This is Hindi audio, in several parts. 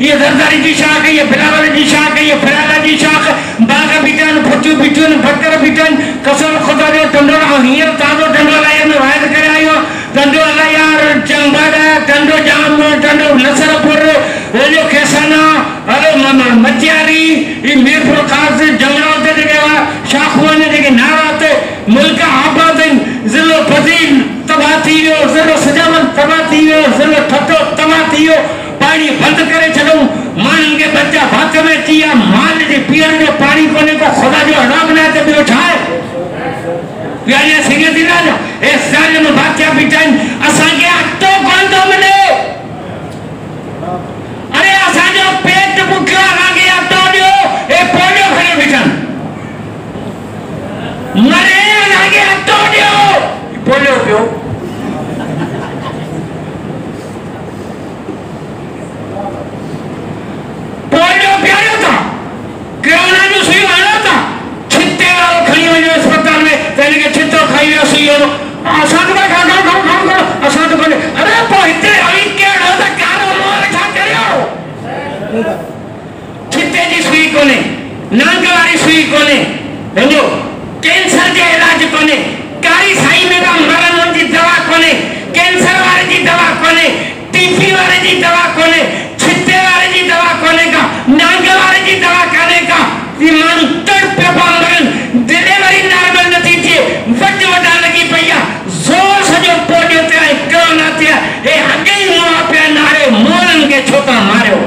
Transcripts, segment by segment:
ये जरदारी जी शाख है, ये बिलावल जी शाख है, ये फिराला जी शाख, बाग बिटन फचू बिटन फटकर बिटन कसम खुदा जो टंडो हियर ताजो टंडो लाया में वायद करे आयो टंडो अल्लाह यार चंबाड़ा टंडो जाम टंडो नसरपुर वो जो केसना अरे मचियारी ये मीरपुर खास जंगलों से जगह शाखों ने जगह नाराते मुल्क आबाद जिलो फजील तबातियो जिलो सजावन तबातियो जिलो ठट्टो तबातियो पानी बंद करे चलो मान के बच्चा भात में चिया मान जे पियन जो पानी कोने को खुदा जो हड़ा बनाए ते बियो छाए प्यारे सिंगे दिला जो ए सारे में बादशाह बिटाइन असा के अट्टो कौन तो मिले अरे असा जो पेट भूखा लागे अट्टो जो ए पोलियो खने बिटान मरे लागे अट्टो जो पोलियो पियो पोलियो प्यारे था कोरोना जो सुई वाला था छिट्टे वाला खड़ी हुई अस्पताल में तेरे के छिट्टो खाई हुई सुई हो आसान में खा आसान तो बोले अरे पोहिते अभी क्या होता कारो मोर खा करे हो छिट्टे जी सुई कोने नांगवारी सुई कोने हेलो कैंसर के इलाज कोने कारी साई में का मरण की दवा कोने कैंसर वाले की दवा कोने टीबी वाले की दवा कोने छिट्टे वाले की दवा कोने का नांग वाले की दवा करने का ईमान तड़पे बांगन डिलीवरी नॉर्मल नतीजे वट वटा लगी भैया जोर से जो पोलियो तेरा कोरोना तेरा ए आगे ही मुआ पे नारे मोरन के छोटा मारो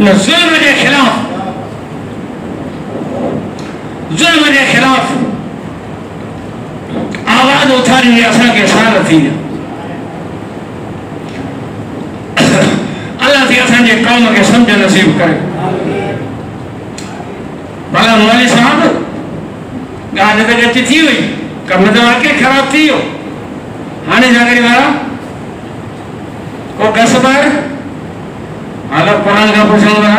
न जुल्म के खिलाफ आवाज उठानी असा के साल थी अल्लाह से असांजे कौम के समझ नसीब करे भला मौलवी साहब गाने तो गति थी हुई कम तो वाकई खराब थी हो हाने जागरी वाला को गसबार हालो कुरान का पूछूं वाला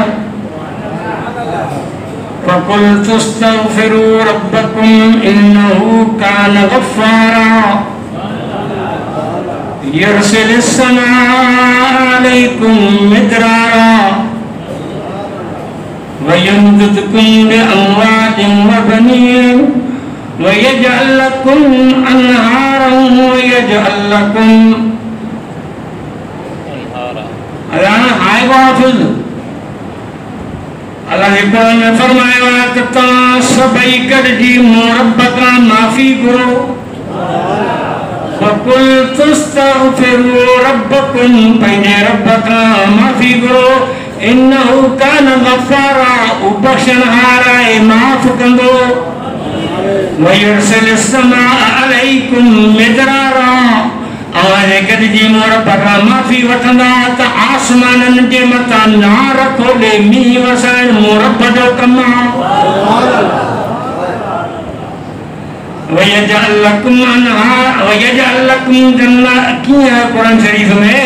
फकुल तुस्तगफिरू रब्बकुम इन्नहु कान गफ्फारा यरसिलिस समा अलैकुम मिदरारा वयमददकुम बिअमवालिन वबनीन वयजअल लकुम अनहारन वयजअल लकुम अल्लाह हाय वाफिज अल्लाह ने कुरान में फरमाया कि तव्हां सभई गॾिजी मूं रब खां माफ़ी घुरो फकुल तुस्तगफिरू रब्बकुम पंहिंजे रब खां माफ़ी घुरो इन्नहु कान गफ़ारा बख़्शणहार आहे माफ़ कंदो वयुरसिलिस समा अलैकुम मिदरारा आवाज़ गॾिजी मूं रब खां माफ़ी वठंदा त आसमाननि जे मथां नार खोले मींहुं वसाइण मूं रब जो कमु आहे वयजअल लकुम अनहार वयजअल लकुम जन्नत कीअं कुरान शरीफ में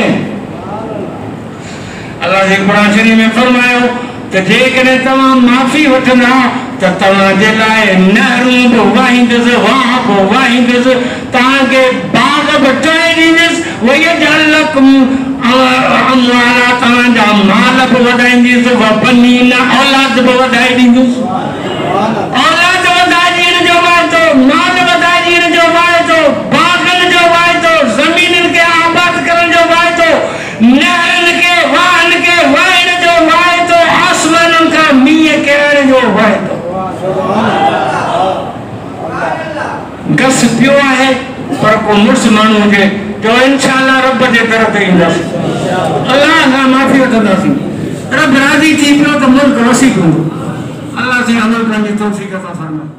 अल्लाह जे कुरान शरीफ में फरमायो त जेकॾहिं तव्हां माफ़ी वठंदा त तव्हांजे लाइ नहरूं बि वाहींदुसि वाह बि वाहींदुसि तव्हांखे बाग़ बि ठाहे ॾींदुसि वयजअल लकुम अमवाला तव्हांजा माल बि वधाईंदुसि वबनीन औलाद बि वधाए ॾींदुसि औलाद वधाए ॾियण जो वाइदो माल वधाए ॾियण जो वाइदो बाग़नि जो वाइदो ज़मीनुनि खे आबाद करण जो वाइदो नहरनि खे वाहनि खे वाइण जो वाइदो आसमाननि खां मींहुं किरण जो वाइदो गस पियो आहे पर को मुड़ुस माण्हू हुजे जो इंशाअल्लाह रब जे तरफ़ ते ईंदासीं अल्लाह खां माफ़ी वठंदासीं रब राज़ी थी पियो त मुल्क वसी हूंदो अल्लाह से अमल करण जी तौफ़ीक़ अता फरमाए।